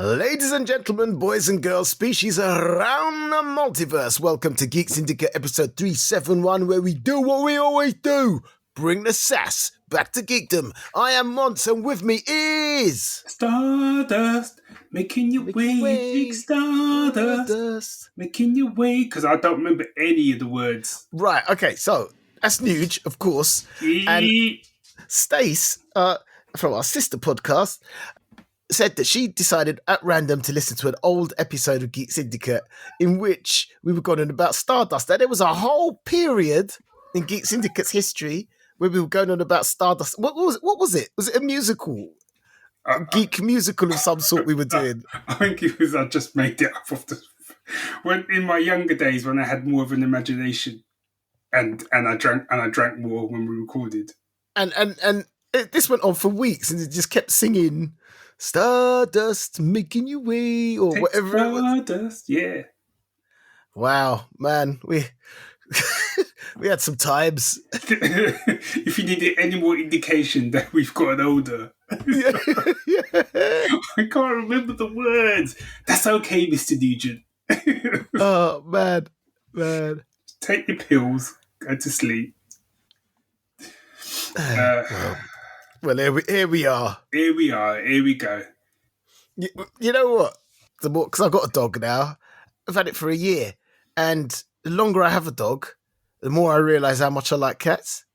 Ladies and gentlemen, boys and girls, species around the multiverse, welcome to Geek Syndicate episode 371, where we do what we always do, bring the sass back to geekdom. I am Monts, and with me is... Stardust, making your way, big Stardust, making your way, because I don't remember any of the words. Right, okay, so that's Nuge, of course, and Stace, from our sister podcast, said that she decided at random to listen to an old episode of Geek Syndicate in which we were going on about Stardust. And there was a whole period in Geek Syndicate's history where we were going on about Stardust. What was it? Was it a musical? A geek musical of some sort we were doing? I think it was, I just made it up when in my younger days when I had more of an imagination and I drank more when we recorded. And this went on for weeks and it just kept singing Stardust making your way or Take whatever Stardust, yeah. Wow, man, we had some times. If you needed any more indication that we've gotten older. Yeah. I can't remember the words. That's okay, Mr. Nugent. Oh, man. Take your pills, go to sleep. Well, here we are. Here we go. You know what? Because I've got a dog now. I've had it for a year. And the longer I have a dog, the more I realise how much I like cats.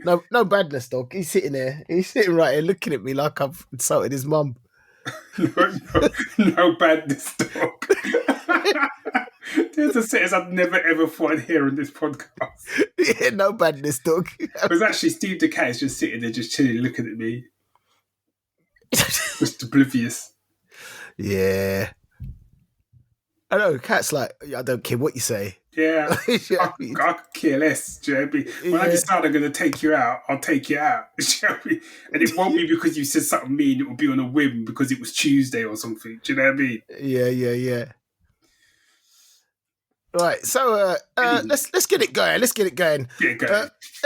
No badness, dog. He's sitting there. He's sitting right here looking at me like I've insulted his mum. No badness, dog. There's a sentence I've never ever thought I'd hear on this podcast. Yeah, no badness, dog. It was actually Steve the cat is just sitting there, just chilling, looking at me. Just oblivious. Yeah. I know, cat's like, I don't care what you say. Yeah. I could care less. Do you know what I mean? When I decide I'm going to take you out, I'll take you out. Do you know what I mean? And it won't be because you said something mean, it will be on a whim because it was Tuesday or something. Do you know what I mean? Yeah. Right, so let's get it going. Let's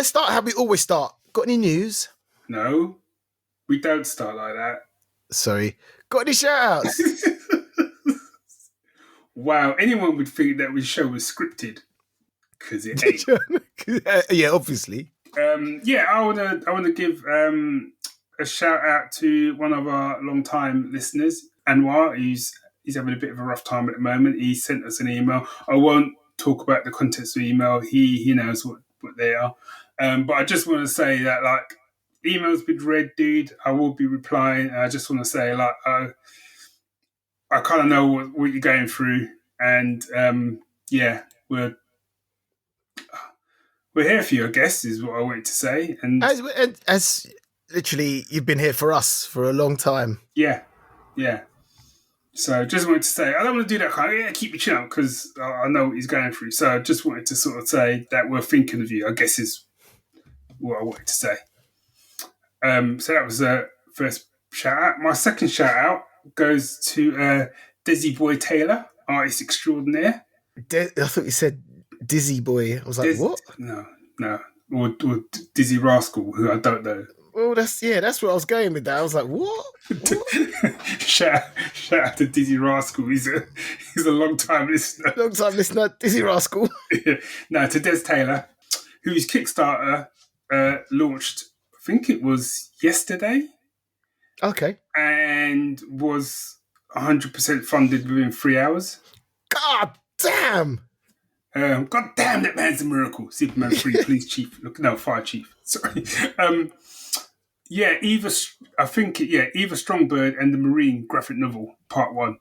start how we always start. Got any news? No, we don't start like that. Sorry. Got any shout-outs? Wow, anyone would think that this show was scripted because it ain't. Yeah, obviously. I wanna give a shout out to one of our long-time listeners, Anwar. He's having a bit of a rough time at the moment. He sent us an email. I won't talk about the contents of the email. He knows what they are. But I just want to say that, like, emails been read, dude. I will be replying. I just want to say, like, I kind of know what you're going through. And, we're here for you, I guess, is what I wanted to say. And as literally, you've been here for us for a long time. Yeah. So just wanted to say, I don't want to do that kind of, keep your chin up because I know what he's going through. So I just wanted to sort of say that we're thinking of you, I guess is what I wanted to say. So that was the first shout out. My second shout out goes to Desi Boy Taylor, artist extraordinaire. I thought you said Dizzy Boy. I was like, what? No. Or Dizzy Rascal, who I don't know. Well, that's where I was going with that. I was like, what? shout out to Dizzy Rascal. He's a long-time listener. Dizzy Rascal. No, to Des Taylor, whose Kickstarter launched, I think it was yesterday. Okay. And was 100% funded within 3 hours. God damn! God damn, that man's a miracle. Superman 3 police chief. Fire chief. Sorry. Eva Strongbird and the Marine graphic novel, part 1.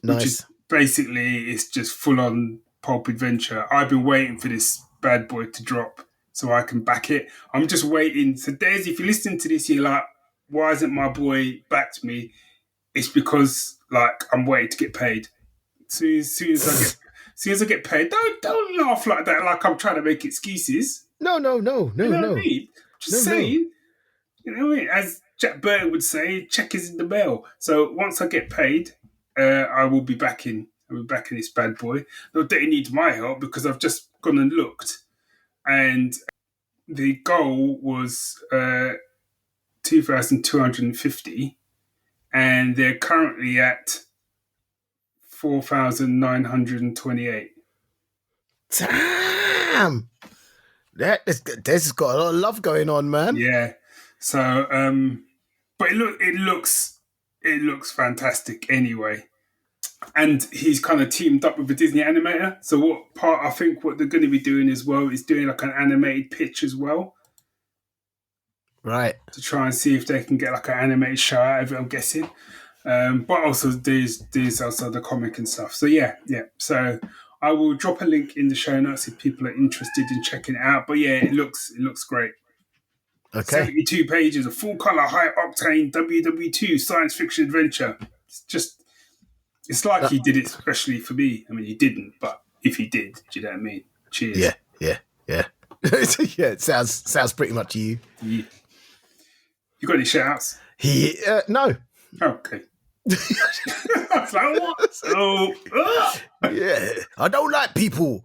Nice. Which is basically, it's just full-on pulp adventure. I've been waiting for this bad boy to drop so I can back it. I'm just waiting. So Des, if you're listening to this, you're like, why hasn't my boy backed me? It's because, like, I'm waiting to get paid. So as soon as I get paid, don't laugh like that, like I'm trying to make excuses. No. You know what I mean? Just saying. You know what I mean? As Jack Burton would say, check is in the mail. So once I get paid, I will be backing this bad boy. Not that he needs my help because I've just gone and looked, and the goal was 2,250, and they're currently at 4,928. Damn! This has got a lot of love going on, man. Yeah. So, but it looks fantastic anyway. And he's kind of teamed up with a Disney animator. So I think what they're going to be doing as well is doing like an animated pitch as well. Right. To try and see if they can get like an animated show out of it, I'm guessing. But also there's also the comic and stuff. So yeah. So I will drop a link in the show notes if people are interested in checking it out. But yeah, it looks great. Okay. 72 pages of full color, high octane WW2 science fiction adventure. It's like he did it especially for me. I mean, he didn't, but if he did, do you know what I mean? Cheers. Yeah. Yeah, it sounds pretty much you. Yeah. You got any shout-outs? No. Okay. I was like, what? Yeah, I don't like people.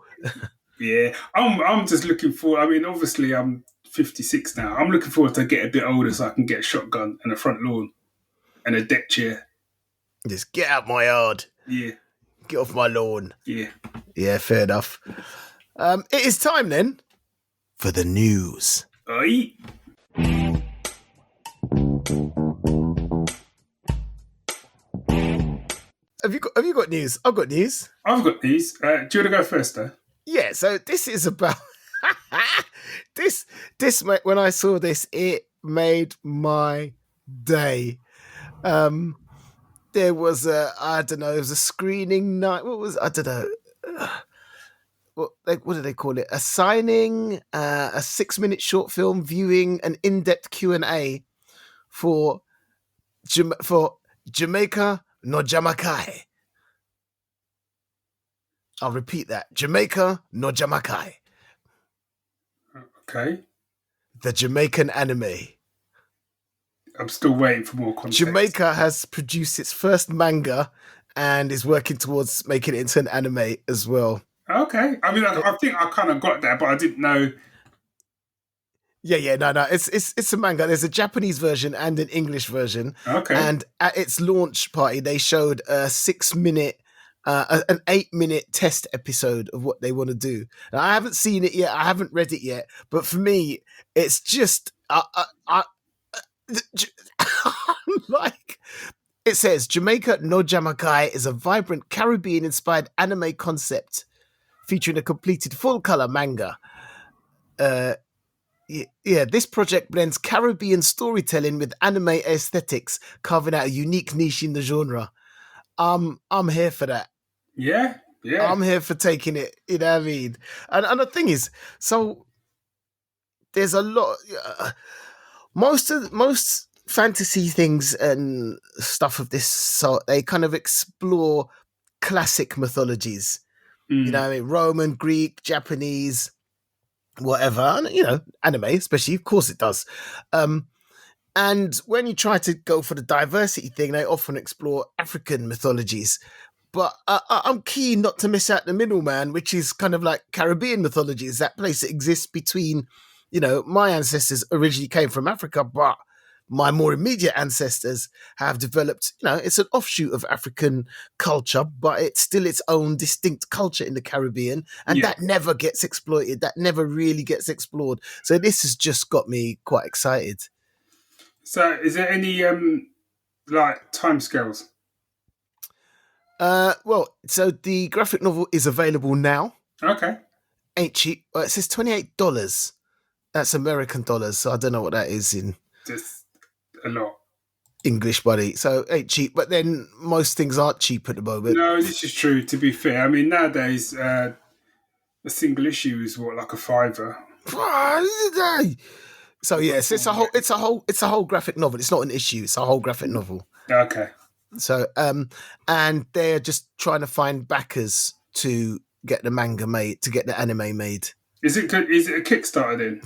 Yeah, I'm just looking for. I mean, obviously, I'm 56 now. I'm looking forward to get a bit older so I can get a shotgun and a front lawn and a deck chair. Just get out my yard. Yeah. Get off my lawn. Yeah. Yeah, fair enough. It is time then for the news. Aye. Have you got news? I've got news. I've got news. Do you want to go first, though? Yeah. So this is about this. When I saw this, it made my day. There was it was a screening night. What do they call it? A signing, a 6-minute short film viewing, an in-depth Q&A for Jamaica no Jamakai. I'll repeat that. Jamaica no Jamakai. Okay. The Jamaican anime. I'm still waiting for more context. Jamaica has produced its first manga and is working towards making it into an anime as well. Okay. I mean, I think I kind of got that, but I didn't know. Yeah, no. It's a manga. There's a Japanese version and an English version. Okay. And at its launch party, they showed a 6-minute, an 8-minute test episode of what they want to do. Now, I haven't seen it yet. I haven't read it yet. But for me, it's just like it says, Jamaica no Jamakai is a vibrant Caribbean-inspired anime concept featuring a completed full-color manga. This project blends Caribbean storytelling with anime aesthetics, carving out a unique niche in the genre. I'm here for that. Yeah. I'm here for taking it. You know what I mean? And the thing is, so there's a lot. Most fantasy things and stuff of this sort, they kind of explore classic mythologies. You know what I mean? Roman, Greek, Japanese, whatever. And, anime, especially, of course it does. And when you try to go for the diversity thing, they often explore African mythologies. But I'm keen not to miss out the middleman, which is kind of like Caribbean mythologies, that place that exists between, my ancestors originally came from Africa, but my more immediate ancestors have developed, it's an offshoot of African culture, but it's still its own distinct culture in the Caribbean. And that never gets exploited. That never really gets explored. So this has just got me quite excited. So is there any, timescales? So the graphic novel is available now. Okay. Ain't cheap. It says $28. That's American dollars. So I don't know what that is in... Just a lot. English, buddy. So ain't cheap, but then most things aren't cheap at the moment. No, this is true, to be fair. I mean, nowadays, a single issue is like a $5. So yes, it's a whole graphic novel. It's not an issue, it's a whole graphic novel. Okay. So and they're just trying to find backers to get the manga made, to get the anime made. Is it a Kickstarter then?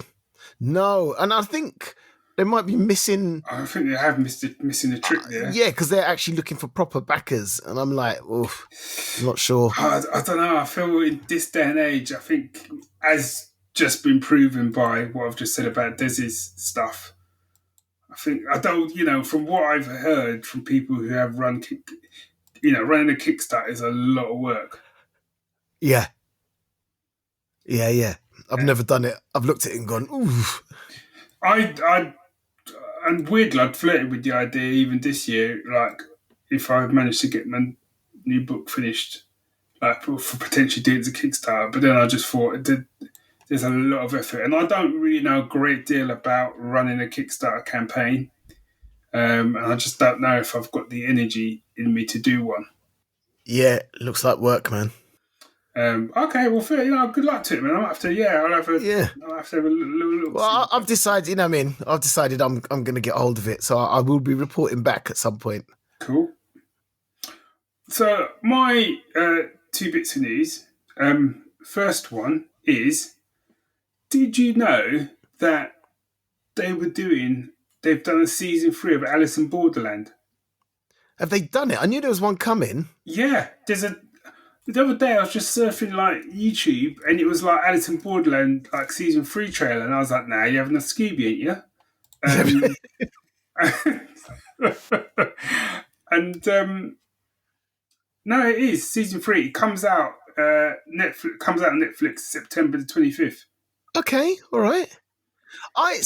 No, and I think they might be missing. I think they have missing a trick there. Yeah, because they're actually looking for proper backers, and I'm like, I'm not sure. I don't know. I feel in this day and age, I think, as just been proven by what I've just said about Desi's stuff, I think I don't. From what I've heard from people who have running a Kickstarter is a lot of work. Yeah. I've never done it. I've looked at it and gone, ooh. And weirdly, I'd flirted with the idea even this year, like if I managed to get my new book finished, like for potentially doing it as a Kickstarter. But then I just thought there's a lot of effort, and I don't really know a great deal about running a Kickstarter campaign, and I just don't know if I've got the energy in me to do one. Yeah, it looks like work, man. Okay, well, fair. Good luck to it, man. I'll have to have a little. Well, I've decided. I've decided I'm going to get hold of it, so I will be reporting back at some point. Cool. So my 2 bits of news. First one is: did you know that they've done a season 3 of Alice in Borderland? Have they done it? I knew there was one coming. Yeah, the other day I was just surfing like YouTube and it was like Alice in Borderland like season 3 trailer, and I was like, "Nah, you're having a Scooby, ain't you?" And no, it is season 3. It comes out Netflix. Comes out on Netflix September the 25th. Okay, all right. I'm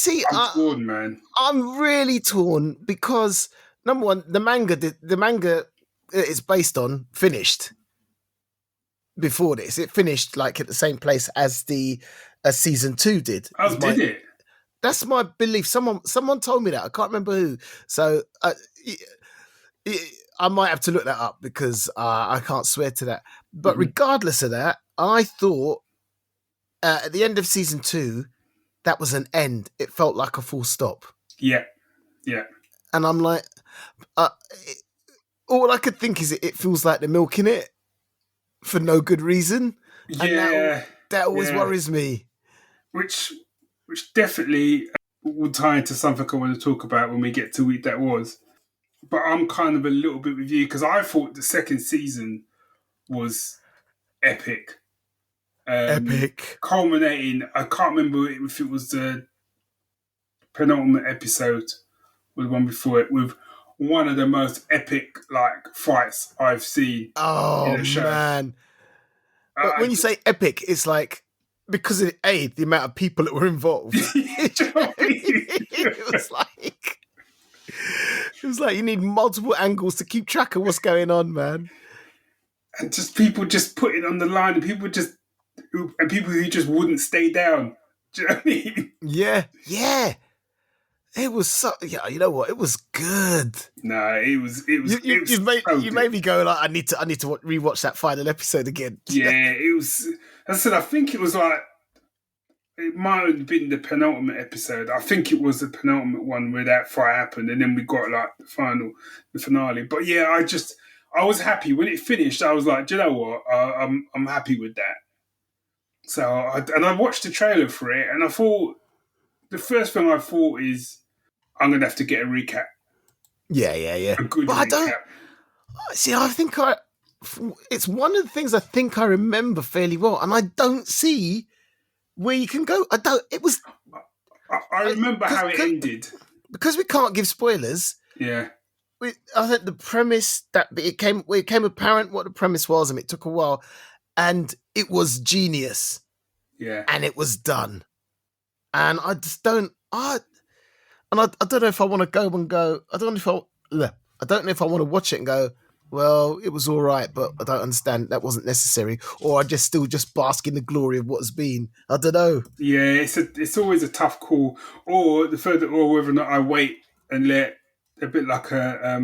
torn, man. I'm really torn because number one, the manga it's based on finished before this. It finished like at the same place as the season 2 did. Oh, did it? That's my belief. Someone told me that. I can't remember who. So I might have to look that up because I can't swear to that. But regardless of that, I thought at the end of season 2, that was an end. It felt like a full stop. Yeah. And I'm like, all I could think is it feels like they're milking it for no good reason. Yeah. And that always worries me. Which definitely will tie into something I want to talk about when we get to week that was. But I'm kind of a little bit with you because I thought the second season was epic. Epic. Culminating, I can't remember if it was the penultimate episode or the one before it, with one of the most epic like fights I've seen in a show. Man. But when you say epic, it's like because of the amount of people that were involved. It was like you need multiple angles to keep track of what's going on, man. And just people just putting on the line, and people who just wouldn't stay down. Do you know what I mean? Yeah. It was so. Yeah, you know what? It was good. No, it was. You made me go like I need to rewatch that final episode again. Yeah, it was. As I said, I think it was like it might have been the penultimate episode. I think it was the penultimate one where that fight happened, and then we got like the finale. But yeah, I was happy when it finished. I was like, do you know what? I'm happy with that. So I watched the trailer for it, and I thought the first thing I thought is I'm gonna have to get a recap. Yeah. A good recap. I don't see. I think it's one of the things I think I remember fairly well, and I don't see where you can go. I remember how it ended because we can't give spoilers. Yeah. I think the premise that it came apparent what the premise was, and it took a while, and it was genius. Yeah. And it was done. And I just don't. I don't know if I want to go. I don't know if I want to watch it and go, well, it was all right, but I don't understand. That wasn't necessary, or I just still bask in the glory of what's been. I don't know. Yeah, it's always a tough call, or whether or not I wait and let a bit like a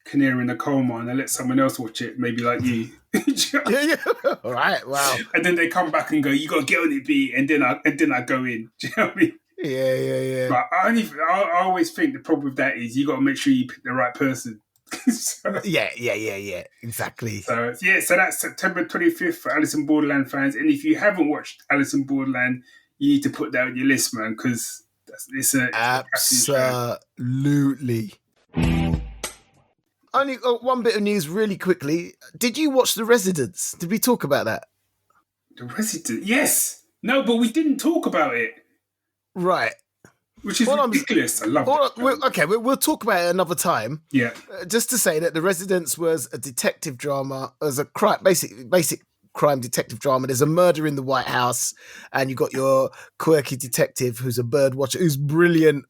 canary in the coal mine and let someone else watch it, maybe like you. Yeah. All right. Wow. And then they come back and go, "You got to get on it, B," and then I go in. Do you know what I mean? Yeah. But I always think the problem with that is you got to make sure you pick the right person. Yeah. Exactly. So that's September 25th for Alice in Borderland fans. And if you haven't watched Alice in Borderland, you need to put that on your list, man, because it's absolutely. Only one bit of news really quickly. Did you watch The Residents? Did we talk about that? The Residents? Yes. No, but we didn't talk about it. Right. which is ridiculous. I love it. Okay, we'll talk about it another time. Yeah. Just to say that The Residence was a detective drama, as a basic crime detective drama. There's a murder in the White House, and you got your quirky detective who's a bird watcher, who's brilliant.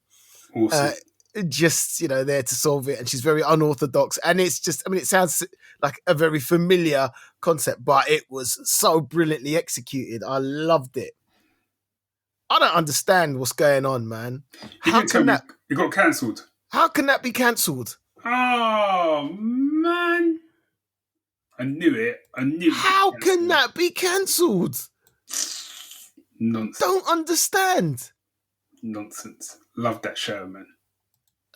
Awesome. Just, there to solve it, and she's very unorthodox, and it's just, it sounds like a very familiar concept, but it was so brilliantly executed. I loved it. I don't understand what's going on, man. It got cancelled? How can that be cancelled? Oh, man. I knew it. How can that be cancelled? Nonsense. Don't understand. Nonsense. Love that show, man.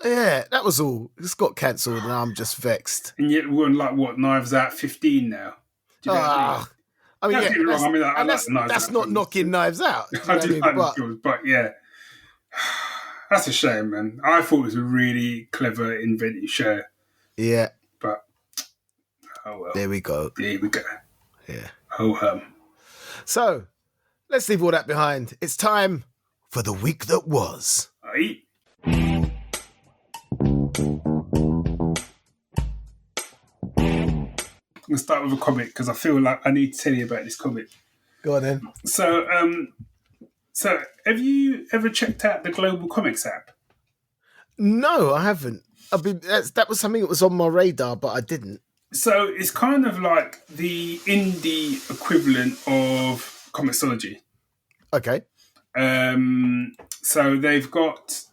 Yeah, that was all. It's got cancelled and I'm just vexed. And yet we're on Knives Out 15 now. Do you know what I mean? That's not knocking Knives Out. But yeah. That's a shame, man. I thought it was a really clever, inventive show. Yeah. But, oh well. There we go. Yeah. Ho-hum. So, let's leave all that behind. It's time for the week that was. Aye. I'm going to start with a comic because I feel like I need to tell you about this comic. Go on then. So have you ever checked out the Global Comics app? No, I haven't. That was something that was on my radar, but I didn't. So it's kind of like the indie equivalent of Comixology. Okay. So they've got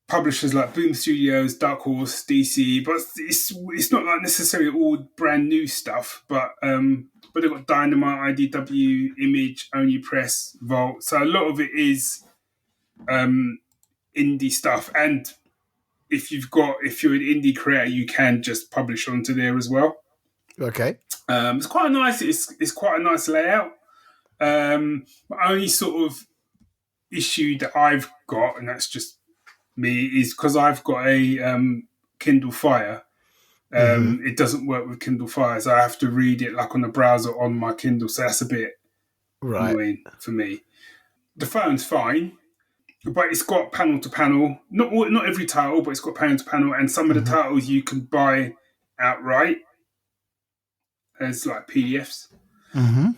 publishers like Boom Studios, Dark Horse, DC, but it's not like necessarily all brand new stuff. But they've got Dynamite, IDW, Image, Only Press, Vault. So a lot of it is indie stuff. And if you're an indie creator, you can just publish onto there as well. Okay. It's quite nice. It's quite a nice layout. The only sort of issue that I've got, and that's just me, is because I've got a Kindle Fire. It doesn't work with Kindle Fire, so I have to read it like on the browser on my Kindle. So that's a bit annoying for me. The phone's fine, but it's got panel to panel. Not every title, but it's got panel to panel, and some of the titles you can buy outright as like PDFs. Mm-hmm.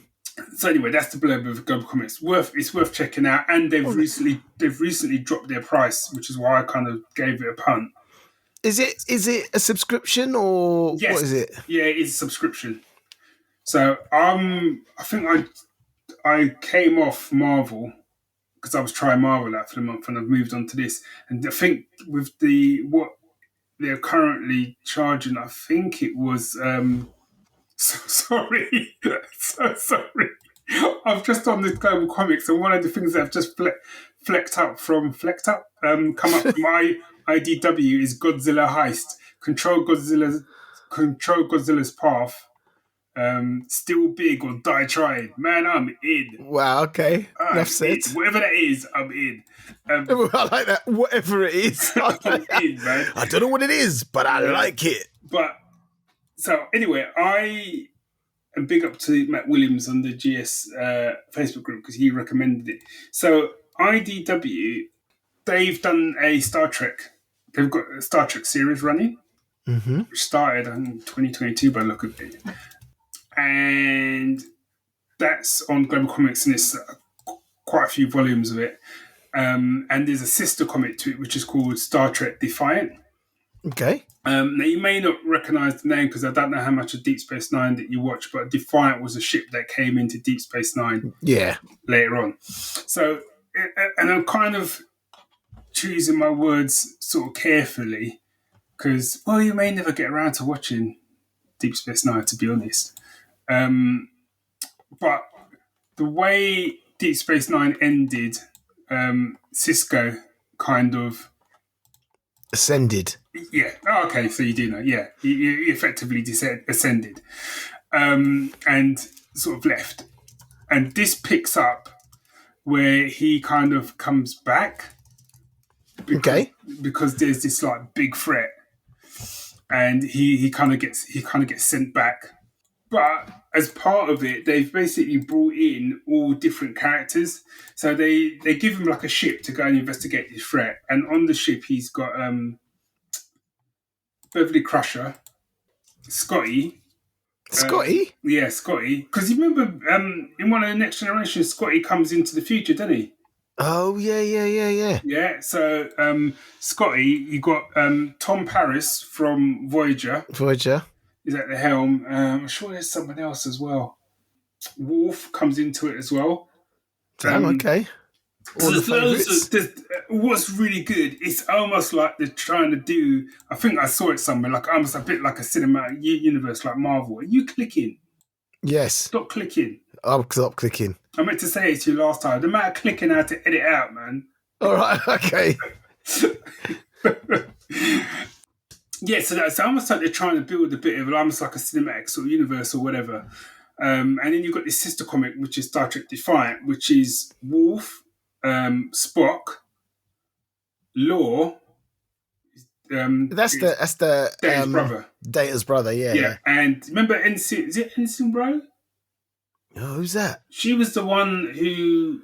So anyway, that's the blurb of Global Comics. It's worth checking out, and they've recently dropped their price, which is why I kind of gave it a punt. Is it a subscription or yes. What is it? Yeah, it is a subscription. So I think I came off Marvel because I was trying Marvel out for the month, and I've moved on to this. And I think with what they're currently charging, I think it was. Sorry. I've just done the Global Comics, and one of the things that I've just flecked up come up from my IDW is Godzilla Heist. Control Godzilla's path. Still big or die trying. Man, I'm in. Wow, okay. Enough said. Whatever that is, I'm in. I like that. Whatever it is. I'm in, man. I don't know what it is, but I like it. But so anyway, I am big up to Matt Williams on the GS Facebook group because he recommended it. So IDW, they've done a Star Trek. They've got a Star Trek series running, which started in 2022 by the look of it. And that's on Global Comics, and it's quite a few volumes of it. And there's a sister comic to it, which is called Star Trek Defiant. Okay. Now, you may not recognise the name because I don't know how much of Deep Space Nine that you watch, but Defiant was a ship that came into Deep Space Nine later on. So, and I'm kind of choosing my words sort of carefully because, well, you may never get around to watching Deep Space Nine, to be honest. But the way Deep Space Nine ended, Cisco kind of ascended. Yeah. Oh, okay. So you do know. Yeah. He effectively ascended, and sort of left. And this picks up where he kind of comes back. Because there's this like big threat, and he kind of gets sent back. But as part of it, they've basically brought in all different characters. So they give him like a ship to go and investigate this threat. And on the ship, he's got Beverly Crusher, Scotty. Scotty? Yeah, Scotty. Because you remember in one of the Next Generation, Scotty comes into the future, doesn't he? Oh, yeah. Yeah, so Scotty, you got Tom Paris from Voyager. Is at the helm. I'm sure there's someone else as well. Worf comes into it as well. Damn, okay. So there's loads of, what's really good, it's almost like they're trying to do, I think I saw it somewhere, like almost a bit like a cinematic universe like Marvel. Are you clicking? Yes. Stop clicking. I'll stop clicking. I meant to say it to you last time. The amount of clicking I had to edit out, man. All right, okay. Yeah, so that's almost like they're trying to build a bit of almost like a cinematic sort of universe or whatever. And then you've got this sister comic, which is Star Trek Defiant, which is Worf, Spock, Lore. That's the Data's brother. Data's brother, yeah. And remember Ensign? Is it Ensign Bro? Oh, who's that? She was the one who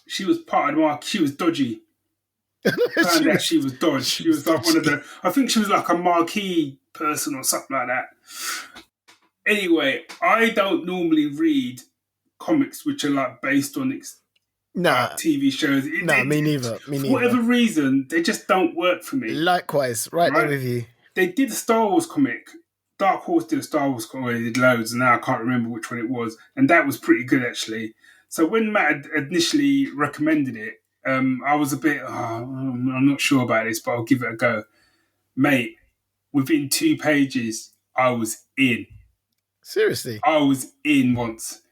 she was part of the mark. She was dodgy. Found out she was dodgy. She was like one of the. I think she was like a marquee person or something like that. Anyway, I don't normally read comics which are like based on TV shows. Me neither. For whatever reason, they just don't work for me. Likewise, right there with you. They did a Star Wars comic. Dark Horse did a Star Wars comic. They did loads, and now I can't remember which one it was. And that was pretty good, actually. So when Matt had initially recommended it, I was a bit, I'm not sure about this, but I'll give it a go. Mate, within 2 pages, I was in. Seriously? I was in once.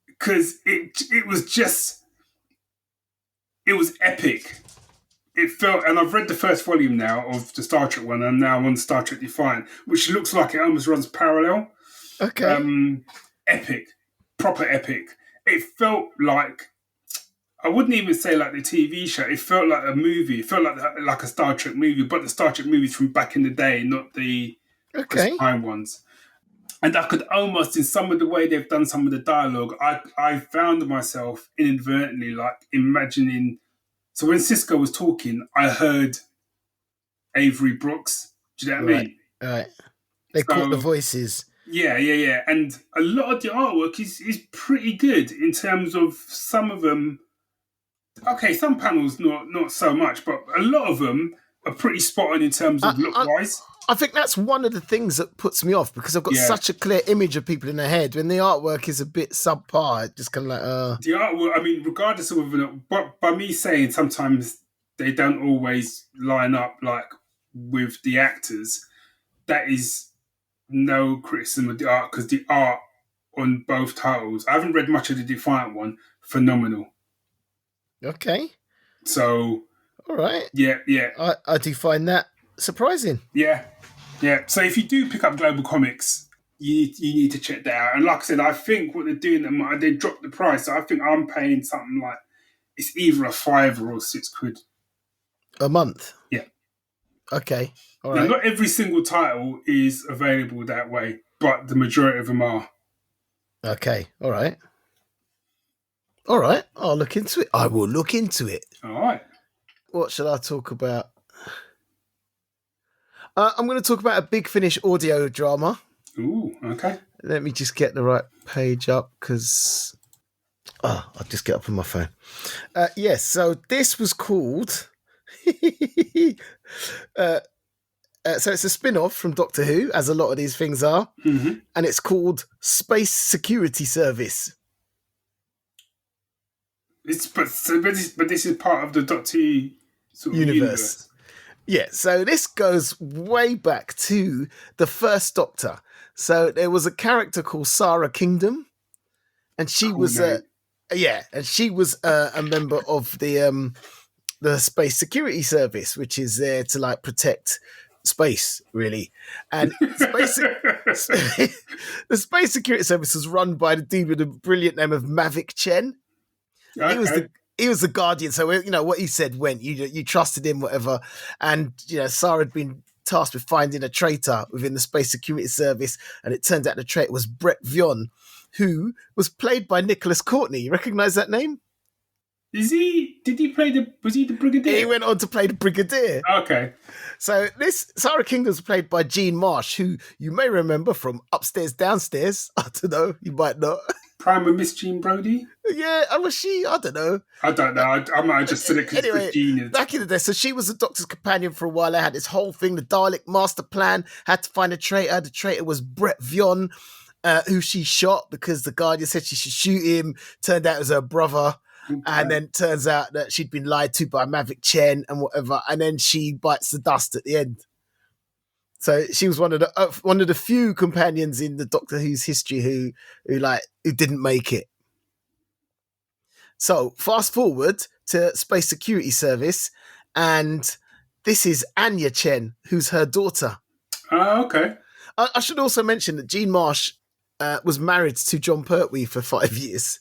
Because it was epic. It felt, and I've read the first volume now of the Star Trek one, and I'm now on Star Trek Defiant, which looks like it almost runs parallel. Okay. Epic. Proper epic. It felt like, I wouldn't even say like the TV show, it felt like a movie. It felt like a Star Trek movie, but the Star Trek movies from back in the day, not the time ones. And I could almost, in some of the way they've done some of the dialogue, I found myself inadvertently like imagining. So when Cisco was talking, I heard Avery Brooks. Do you know what I mean? Right. They caught the voices. Yeah. And a lot of the artwork is pretty good in terms of some of them. Okay, some panels not so much, but a lot of them are pretty spot on in terms of look-wise. I think that's one of the things that puts me off because I've got such a clear image of people in their head. When the artwork is a bit subpar, it just kind of like... The artwork, I mean, regardless of whether or not... But by me saying sometimes they don't always line up like with the actors, that is no criticism of the art because the art on both titles, I haven't read much of the Defiant one, phenomenal. Okay. So... All right. Yeah. I do find that surprising. Yeah. So if you do pick up Global Comics, you need to check that out. And like I said, I think what they're doing, they dropped the price. So I think I'm paying something like, it's either a £5 or £6 a month. Yeah. Okay. All right. Now, not every single title is available that way, but the majority of them are. Okay. All right. I'll look into it. I will look into it. All right. What should I talk about? I'm going to talk about a Big Finish audio drama. Ooh, okay. Let me just get the right page up because... I'll just get up on my phone. Yes, so this was called... so it's a spin-off from Doctor Who, as a lot of these things are. Mm-hmm. And it's called Space Security Service. But this is part of the Doctor Who sort of universe. Yeah, so this goes way back to the first Doctor. So there was a character called Sarah Kingdom, and she was a member of the Space Security Service, which is there to like protect space, really. And the Space Security Service was run by the dude with the brilliant name of Mavic Chen. Okay. He was the guardian, so what he said went. You trusted him, whatever. And Sarah had been tasked with finding a traitor within the Space Security Service, and it turns out the traitor was Brett Vion, who was played by Nicholas Courtney. You recognise that name? Was he the Brigadier? He went on to play the Brigadier. Okay. So this Sarah Kingdom's played by Jean Marsh, who you may remember from Upstairs, Downstairs. I don't know, you might not. Prime of Miss Jean Brodie? Yeah, was she? I don't know. I don't know. I might have just said it because anyway, it's Jean. Back in the day, so she was the Doctor's companion for a while. They had this whole thing, the Dalek master plan, had to find a traitor. The traitor was Brett Vion, who she shot because the Guardian said she should shoot him. Turned out it was her brother. Okay. And then turns out that she'd been lied to by Mavic Chen and whatever. And then she bites the dust at the end. So she was one of the few companions in the Doctor Who's history who didn't make it. So fast forward to Space Security Service, and this is Anya Chen, who's her daughter. Oh, okay. I should also mention that Jean Marsh was married to John Pertwee for 5 years.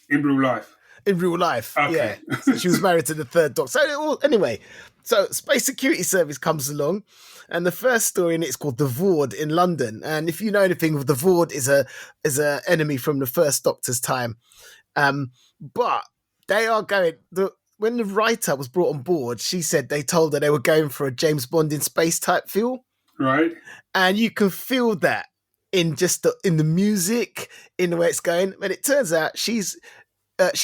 In real life? In real life, okay. Yeah. So she was married to the third Doctor. So anyway, so Space Security Service comes along, and the first story in it is called The Vord in London. And if you know anything, the Vord is a enemy from the first Doctor's time. But they are going... When the writer was brought on board, she said they told her they were going for a James Bond in space type feel. Right. And you can feel that in just in the music, in the way it's going. And it turns out she's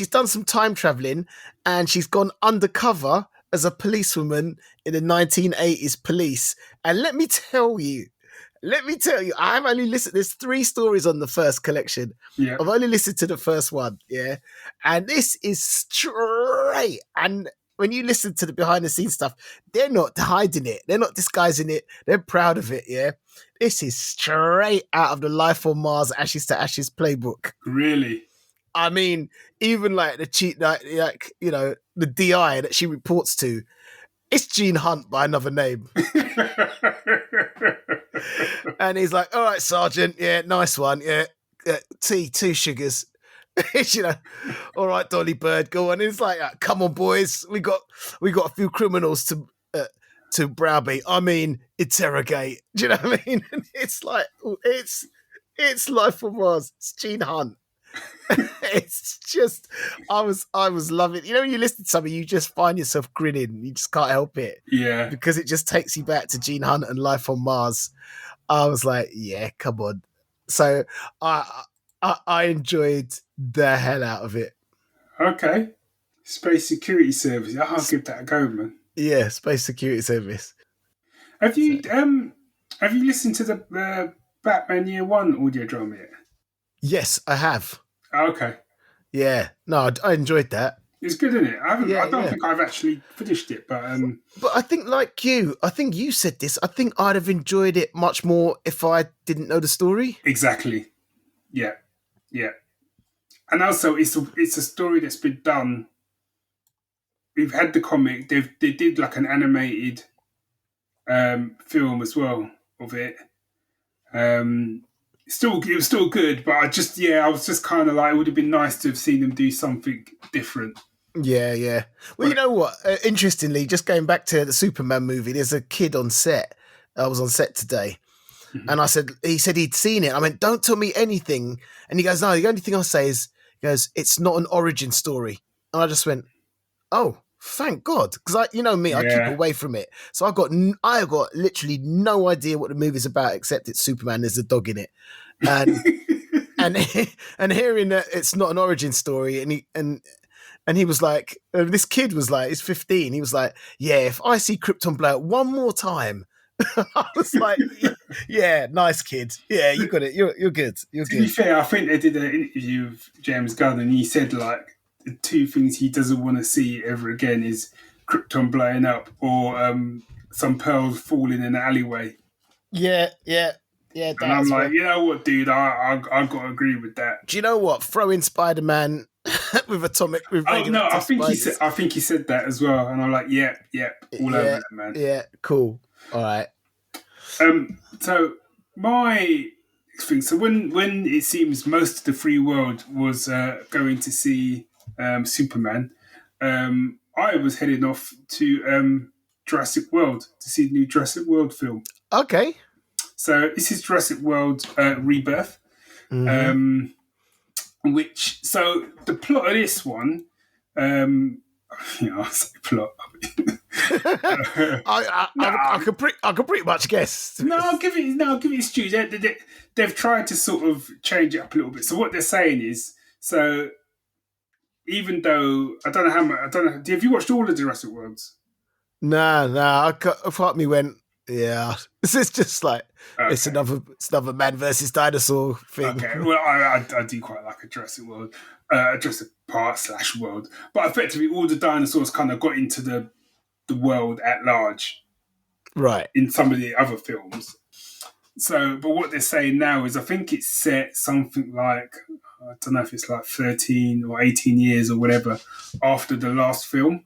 done some time traveling, and she's gone undercover as a policewoman in the 1980s police. And let me tell you, I've only listened, there's 3 stories on the first collection. Yeah. I've only listened to the first one, yeah. And this is straight. And when you listen to the behind the scenes stuff, they're not hiding it. They're not disguising it. They're proud of it, yeah. This is straight out of the Life on Mars Ashes to Ashes playbook. Really? I mean, even like the cheat, like you know, the DI that she reports to, it's Gene Hunt by another name. And he's like, all right, Sergeant, yeah, nice one, yeah, tea, 2 sugars. You know, all right, Dolly Bird, go on. And it's like, come on, boys, we got a few criminals to browbeat. I mean, interrogate. Do you know what I mean? And it's like, it's Life on Mars. It's Gene Hunt. It's just, I was loving it. You know, when you listen to something, you just find yourself grinning. You just can't help it. Yeah. Because it just takes you back to Gene Hunt and Life on Mars. I was like, yeah, come on. So I enjoyed the hell out of it. Okay. Space Security Service. I'll give that a go, man. Yeah, Space Security Service. Have you listened to the Batman Year One audio drama yet? Yes, I have. Okay. Yeah. No, I enjoyed that. It's good, isn't it? I don't think I've actually finished it, but I think like you, I think you said this. I think I'd have enjoyed it much more if I didn't know the story. Exactly. Yeah. Yeah. And also, it's a story that's been done. We've had the comic. They did like an animated film as well of it. It was still good, but I was just kind of like, it would have been nice to have seen them do something different. Yeah. Well, you know what? Interestingly, just going back to the Superman movie, there's a kid on set. I was on set today. Mm-hmm. And he said he'd seen it. I went, don't tell me anything. And he goes, no, the only thing I'll say is, it's not an origin story. And I just went, oh, thank God. Because I keep away from it. So I got literally no idea what the movie's about, except it's Superman. There's a dog in it. And and hearing that it's not an origin story, and he was like, this kid was like, he's 15. He was like, yeah, if I see Krypton blow up one more time, I was like, yeah, nice kid. Yeah, you got it. You're good. To be fair, I think they did an interview with James Gunn, and he said like the 2 things he doesn't want to see ever again is Krypton blowing up or some pearls falling in an alleyway. Yeah. And I'm like, you know what, dude? I got to agree with that. Do you know what? Throw in Spider-Man with atomic. I think he said that as well, and I'm like, yep, all over that, man. Yeah, cool. All right. So my thing. So when it seems most of the free world was going to see Superman, I was heading off to Jurassic World to see the new Jurassic World film. Okay. So this is Jurassic World Rebirth. Mm-hmm. Which, so the plot of this one, I say plot. I could pretty much guess. I'll give it its due. They've tried to sort of change it up a little bit. So what they're saying is, so even though I don't know how much, have you watched all the Jurassic Worlds? Nah. Part of me went, yeah. This is just like it's another man versus dinosaur thing. Okay, well, I do quite like a Jurassic World, Jurassic Park / world, but effectively all the dinosaurs kind of got into the world at large, right? In some of the other films. So, but what they're saying now is, I think it's set something like, I don't know if it's like 13 or 18 years or whatever after the last film.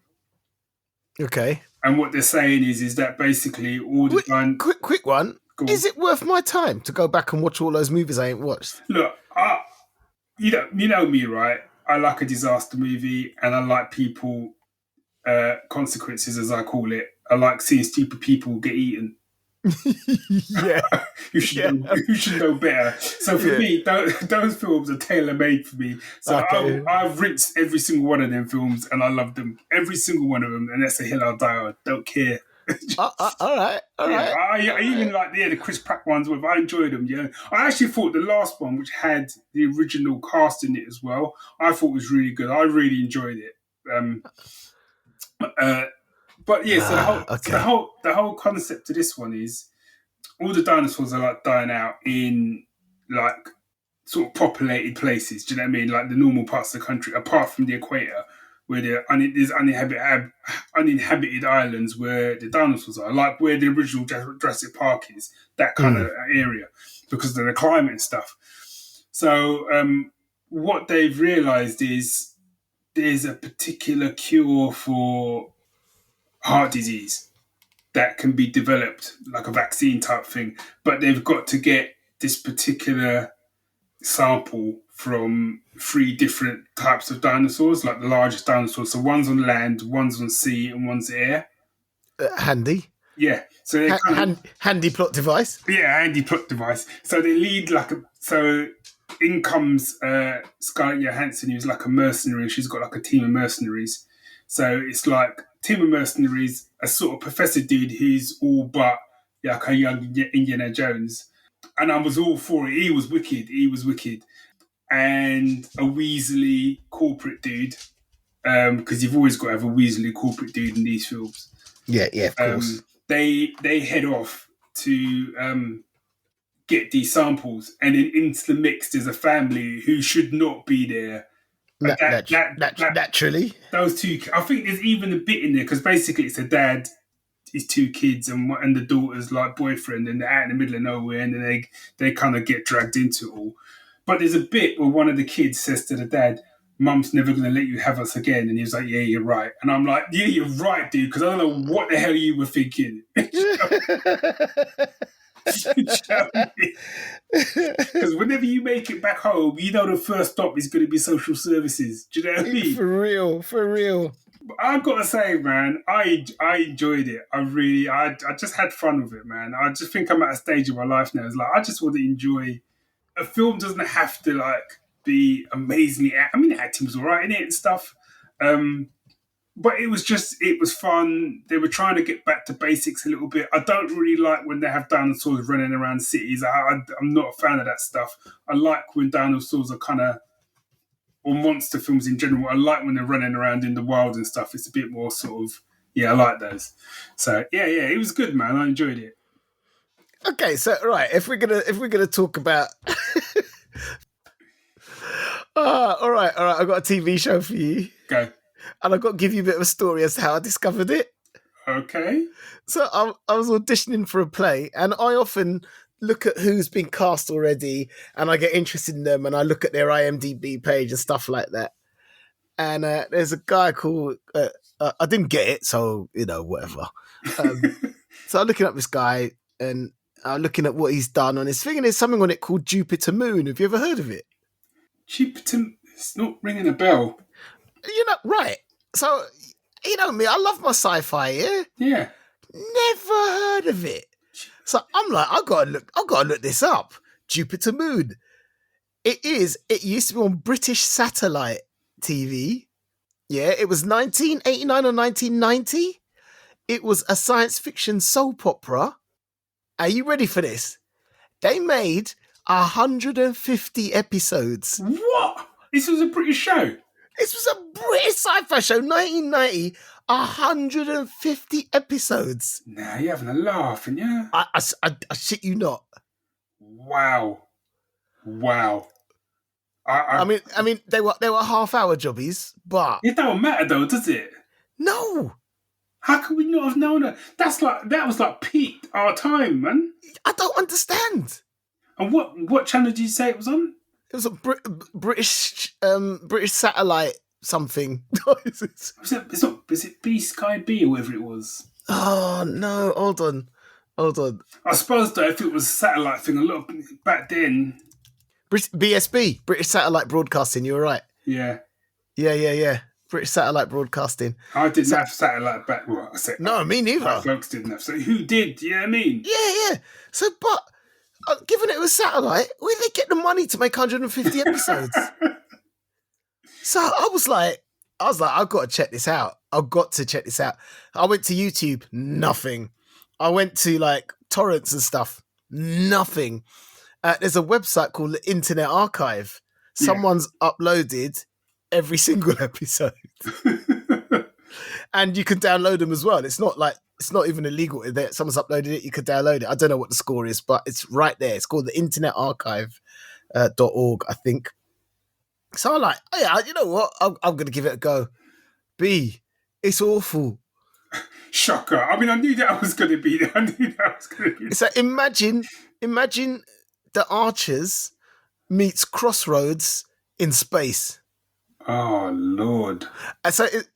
Okay. And what they're saying is that basically all the quick one. Is it worth my time to go back and watch all those movies I ain't watched? Look, you know me, right? I like a disaster movie, and I like people consequences, as I call it. I like seeing stupid people get eaten. Yeah, you should know better. So for me, those films are tailor made for me. So okay. I've rinsed every single one of them films, and I love them, every single one of them. And that's a hill I'll die on. Don't care. All right. I even like the Chris Pratt ones. I enjoyed them. Yeah, I actually thought the last one, which had the original cast in it as well, I thought was really good. I really enjoyed it. But yeah, so the whole concept of this one is all the dinosaurs are like dying out in like sort of populated places. Do you know what I mean? Like the normal parts of the country, apart from the equator, where there's uninhabited islands where the dinosaurs are, like where the original Jurassic Park is, that kind of area, because of the climate and stuff. So what they've realised is there's a particular cure for heart disease that can be developed, like a vaccine type thing, but they've got to get this particular sample from 3 different types of dinosaurs, like the largest dinosaurs. So one's on land, one's on sea, and one's air. Handy. Yeah. So handy plot device. Yeah, handy plot device. So they lead in comes Scarlett Johansson, who's like a mercenary. She's got like a team of mercenaries. So it's like team of mercenaries, a sort of professor dude who's all but like a young Indiana Jones. And I was all for it. He was wicked. And a Weasley corporate dude, because you've always got to have a Weasley corporate dude in these films. Yeah, of course. They head off to get these samples, and then into the mix there's a family who should not be there. Naturally. Those two, I think there's even a bit in there, because basically it's a dad, his 2 kids, and the daughter's like boyfriend, and they're out in the middle of nowhere, and then they kind of get dragged into it all. But there's a bit where one of the kids says to the dad, "Mum's never going to let you have us again." And he was like, "Yeah, you're right." And I'm like, "Yeah, you're right, dude, because I don't know what the hell you were thinking." Because whenever you make it back home, you know the first stop is going to be social services. Do you know what I mean? For real. I've got to say, man, I enjoyed it. I just had fun with it, man. I just think I'm at a stage of my life now. It's like I just want to enjoy. A film doesn't have to like be amazingly. I mean, the acting was alright in it and stuff, but it was fun. They were trying to get back to basics a little bit. I don't really like when they have dinosaurs running around cities. I'm not a fan of that stuff. I like when dinosaurs are kind of, or monster films in general. I like when they're running around in the wild and stuff. It's a bit more sort of, I like those. So yeah, it was good, man. I enjoyed it. Okay, so right, if we're gonna talk about, all right, I've got a TV show for you. Go. And I've got to give you a bit of a story as to how I discovered it. Okay. So I was auditioning for a play, and I often look at who's been cast already, and I get interested in them, and I look at their IMDb page and stuff like that. And there's a guy called, I didn't get it, so, whatever. So I'm looking up this guy, and I'm looking at what he's done on his thing, and there's something on it called Jupiter Moon. Have you ever heard of it? Jupiter, it's not ringing a bell. Right. So, me, I love my sci-fi, yeah? Yeah. Never heard of it. So I'm like, I've got to look this up. Jupiter Moon. It used to be on British satellite TV. Yeah, it was 1989 or 1990. It was a science fiction soap opera. Are you ready for this? They made 150 episodes. What? This was a British show? This was a British sci-fi show, 1990, 150 episodes. Nah, you're having a laugh, and yeah. I shit you not. Wow. I mean, they were half-hour jobbies, but it don't matter though, does it? No. How could we not have known that? That was like peak our time, man. I don't understand. And what channel did you say it was on? It was a British satellite something. Is it B Sky B or whatever it was? Oh no! Hold on. I suppose though, if it was a satellite thing, a lot back then. BSB, British Satellite Broadcasting. You were right. Yeah. British Satellite Broadcasting. I didn't have satellite back. Well, I said no, me neither. My folks didn't have. So who did? You know what I mean? Yeah. So, but given it was satellite, where did they get the money to make 150 episodes? So I was like, I've got to check this out. I've got to check this out. I went to YouTube, nothing. I went to like torrents and stuff, nothing. There's a website called the Internet Archive. Someone's uploaded every single episode. And you can download them as well. It's not even illegal. Someone's uploaded it, you could download it. I don't know what the score is, but it's right there. It's called the Internet Archive .org, I think. So I'm like, oh yeah, you know what? I'm going to give it a go. B, it's awful. Shocker. I mean, I knew that was going to be there. It's like, imagine The Archers meets Crossroads in space. Oh, Lord. And so it's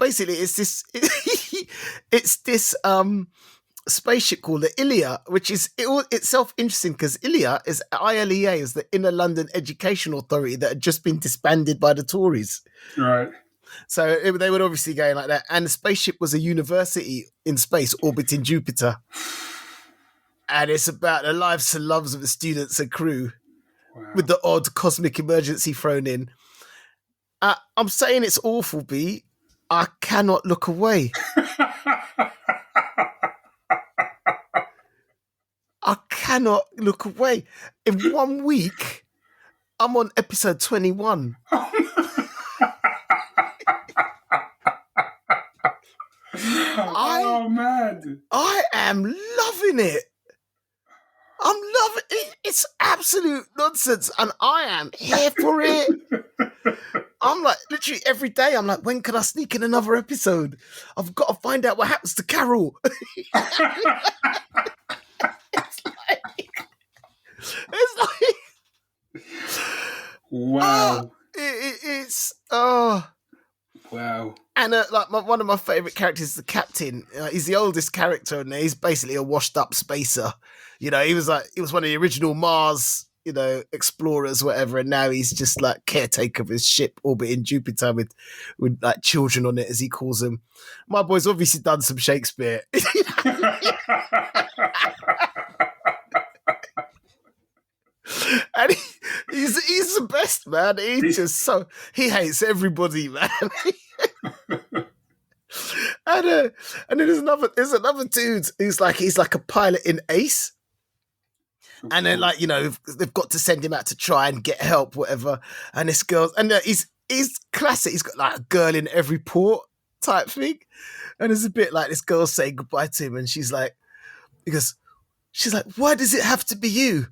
this spaceship called the Ilia, which is itself interesting because ILEA is the Inner London Education Authority that had just been disbanded by the Tories. Right. So they would obviously go like that. And the spaceship was a university in space orbiting Jupiter. And it's about the lives and loves of the students and crew with the odd cosmic emergency thrown in. I'm saying it's awful, B. I cannot look away. I cannot look away. In 1 week, I'm on episode 21. Oh, man. I am loving it. I'm loving it. It's absolute nonsense. And I am here for it. I'm like, literally every day, I'm like, when can I sneak in another episode? I've got to find out what happens to Carol. It's like wow. Wow. And one of my favorite characters is the captain. He's the oldest character, and he's basically a washed-up spacer. You know, he was one of the original Mars, explorers, whatever, and now he's just like caretaker of his ship orbiting Jupiter with like children on it, as he calls them. My boy's obviously done some Shakespeare. And he's the best, man. He hates everybody, man. And then there's another dude who's like a pilot in Ace. And then they've got to send him out to try and get help, whatever. And this girl, and he's classic. He's got like a girl in every port type thing. And there's a bit like this girl saying goodbye to him, and she's like, why does it have to be you?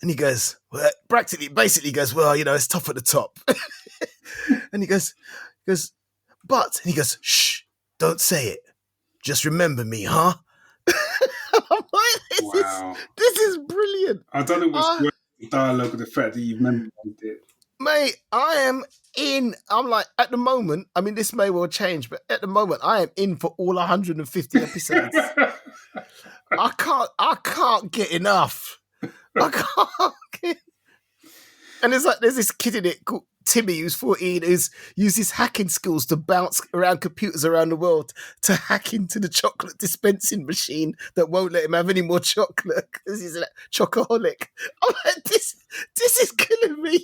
And he goes, well, basically goes, well, it's tough at the top. And he goes, but, and he goes, shh, don't say it. Just remember me, huh? I'm like, this is brilliant. I don't know what's worse than dialogue with the fact that you've memorized it. Mate, I am in. I'm like, at the moment, I mean, this may well change, but at the moment, I am in for all 150 episodes. I can't get enough. I can't get. And there's this kid in it called Timmy, who's 14, who's used his hacking skills to bounce around computers around the world to hack into the chocolate dispensing machine that won't let him have any more chocolate because he's a chocoholic. I'm like, this is killing me.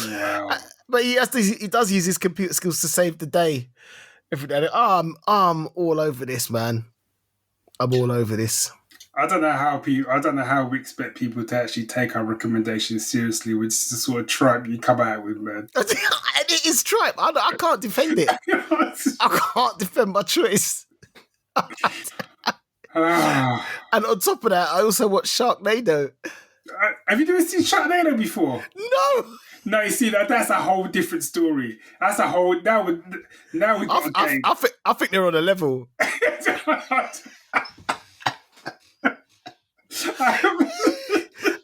Wow. But he does use his computer skills to save the day every day. I'm all over this, man. I'm all over this. I don't know how we expect people to actually take our recommendations seriously, which is the sort of tripe you come out with, man. And it is tripe. I can't defend it. I can't defend my choice. And on top of that, I also watched Sharknado. Have you ever seen Sharknado before? No, you see that's a whole different story. That's a whole now we got a game. I think they're on a level.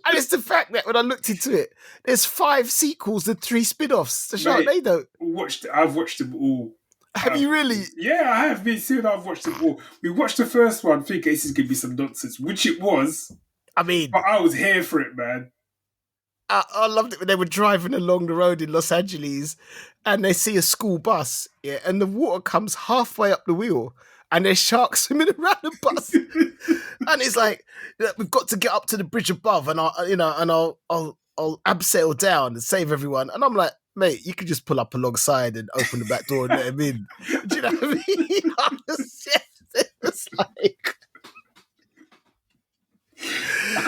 And it's the fact that when I looked into it, there's 5 sequels and 3 spin-offs to Sharknado. I've watched them all. Have you really? Yeah, I have been soon. I've watched them all. We watched the first one, thinking this is gonna be some nonsense, which it was. I mean, but I was here for it, man. I loved it when they were driving along the road in Los Angeles and they see a school bus, yeah, and the water comes halfway up the wheel and there's sharks swimming around the bus. And it's like, we've got to get up to the bridge above and I'll abseil down and save everyone. And I'm like, mate, you could just pull up alongside and open the back door and let him in. Do you know what I mean? It's like...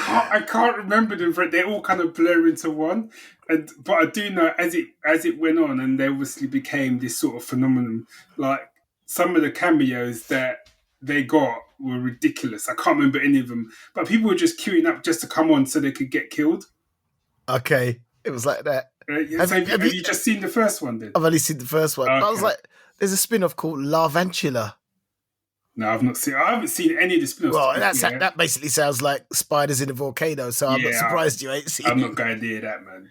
I can't remember them, but they all kind of blur into one. But I do know as it went on, and they obviously became this sort of phenomenon. Like some of the cameos that they got were ridiculous. I can't remember any of them, but people were just queuing up just to come on so they could get killed. Okay, it was like that. Have you just seen the first one then? I've only seen the first one. Okay. I was like, there's a spin-off called Larvantula. No, I haven't seen any of the spin-offs. Well, that basically sounds like spiders in a volcano, so I'm not surprised you ain't seen it. I'm not going near that, man.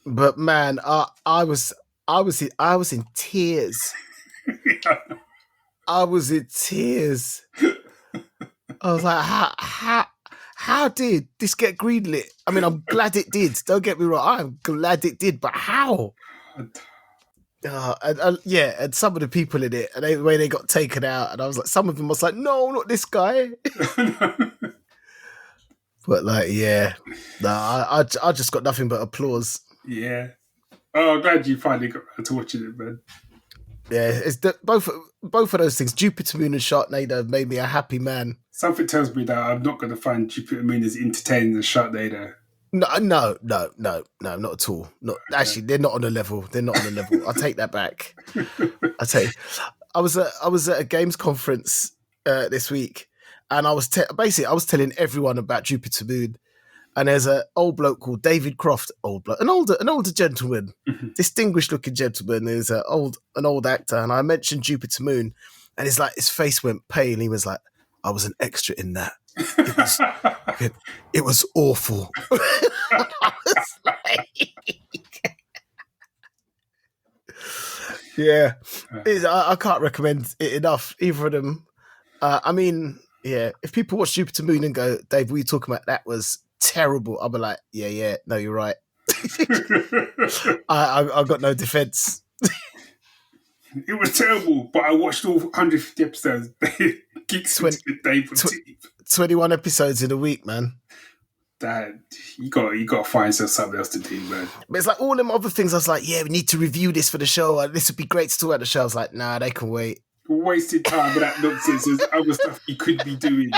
But man, I was in tears. I was in tears. I was like, how did this get greenlit? I mean, I'm glad it did. Don't get me wrong. I'm glad it did, but how? And some of the people in it, and the way they got taken out, and I was like, some of them was like, no, not this guy. But like, yeah, no, I just got nothing but applause. Yeah. Oh, I'm glad you finally got around to watching it, man. Yeah, it's both of those things, Jupiter Moon and Sharknado, have made me a happy man. Something tells me that I'm not going to find Jupiter Moon as entertaining as Sharknado. No, not at all. Actually, they're not on a level. They're not on a level. I'll take that back. I was at a games conference this week, and I was telling everyone about Jupiter Moon. And there's an old bloke called David Croft, an older gentleman, distinguished looking gentleman. Who's an old actor, and I mentioned Jupiter Moon, and his face went pale. He was like, "I was an extra in that. It was awful." I was like, yeah, I can't recommend it enough. Either of them. I mean, yeah, if people watch Jupiter Moon and go, "Dave, what are you talking about? That was terrible," I'll be like, yeah, no, you're right. I've got no defense. It was terrible, but I watched all 150 episodes. Geek Syndicate, Dave, 21 episodes in a week, man. That you got to find something else to do, man. But it's like all them other things. I was like, yeah, we need to review this for the show. This would be great to talk about the show. I was like, nah, they can wait. Wasted time with that nonsense. There's other stuff you could be doing.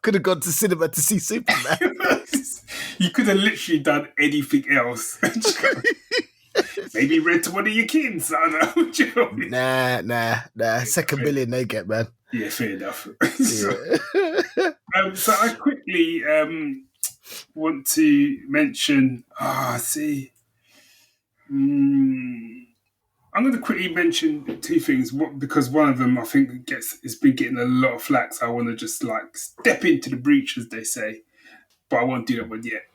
Could have gone to cinema to see Superman. You could have literally done anything else. Maybe read to one of your kids. I don't know. Nah. Second billion they get, man. Yeah, fair enough. So I quickly want to mention. I'm going to quickly mention 2 things. Because one of them I think has been getting a lot of flack. So I want to just step into the breach, as they say. But I won't do that one yet.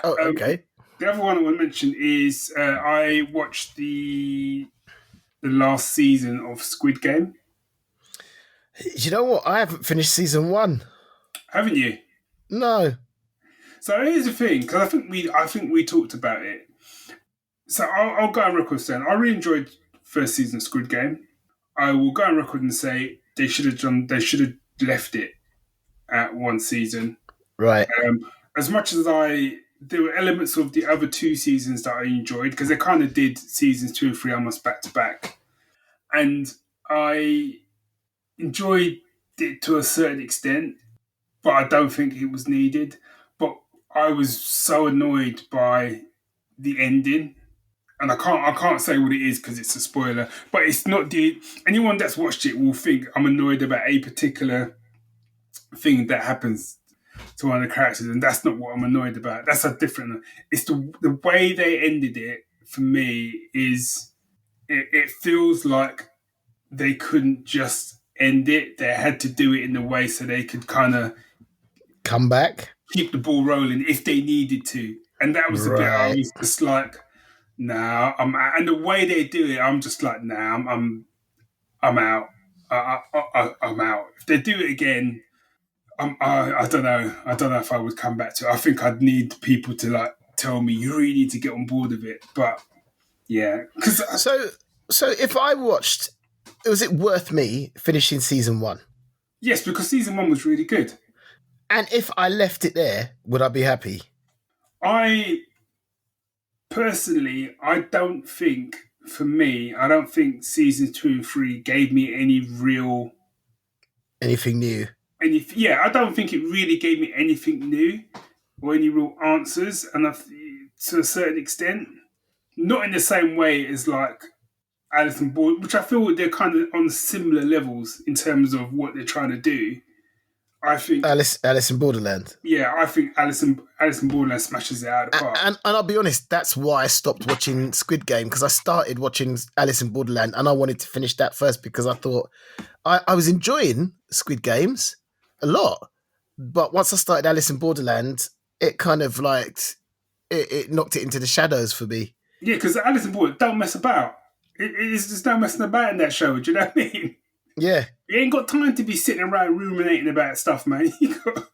Okay. The other one I want to mention is I watched the last season of Squid Game. You know what? I haven't finished season 1. Haven't you? No. So here's the thing, because I think we talked about it. So I'll go on record saying I really enjoyed first season of Squid Game. I will go on record and say they should have left it at one season. Right. As much as there were elements of the other two seasons that I enjoyed, because they kind of did seasons 2 and 3 almost back to back, and I enjoyed it to a certain extent, but I don't think it was needed. But I was so annoyed by the ending, and I can't say what it is because it's a spoiler. But it's not anyone that's watched it will think I'm annoyed about a particular thing that happens to one of the characters, and that's not what I'm annoyed about. That's a different. It's the way they ended it for me is it feels like they couldn't just end it. They had to do it in a way so they could kind of come back, keep the ball rolling if they needed to. And that was the bit I was just like, nah, I'm out. And the way they do it, I'm just like, nah, I'm out. I'm out. If they do it again, I don't know. I don't know if I would come back to it. I think I'd need people to like tell me you really need to get on board with it. But yeah, so if I watched, was it worth me finishing season 1? Yes, because season 1 was really good. And if I left it there, would I be happy? I personally, I don't think seasons 2 and 3 gave me anything new. I don't think it really gave me anything new or any real answers, and to a certain extent, not in the same way as like Alice in Borderland, which I feel they're kind of on similar levels in terms of what they're trying to do. I think Alice in Borderland. Yeah, I think Alice in Borderland smashes it out of the park. And I'll be honest, that's why I stopped watching Squid Game, because I started watching Alice in Borderland and I wanted to finish that first because I thought I was enjoying Squid Games a lot. But once I started Alice in Borderland, it kind of like, it knocked it into the shadows for me. Yeah, because Alice in Borderland don't mess about. It's just no messing about in that show, do you know what I mean? Yeah. You ain't got time to be sitting around ruminating about stuff, man. You got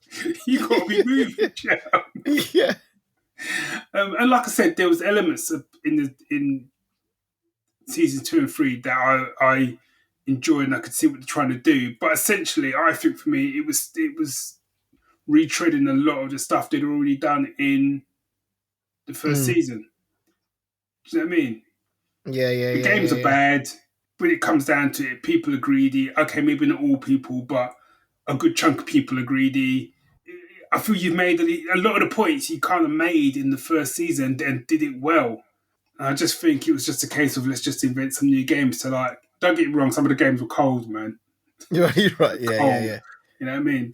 to be moving. You know? Yeah. And like I said, there was elements in season 2 and 3 that I enjoyed and I could see what they're trying to do. But essentially, I think for me, it was retreading a lot of the stuff they'd already done in the first season. Do you know what I mean? Yeah. The games are bad. When it comes down to it, people are greedy. Okay, maybe not all people, but a good chunk of people are greedy. I feel you've made a lot of the points you kind of made in the first season and did it well. And I just think it was just a case of let's just invent some new games to like. Don't get me wrong, some of the games were cold, man. You're right. Yeah. You know what I mean?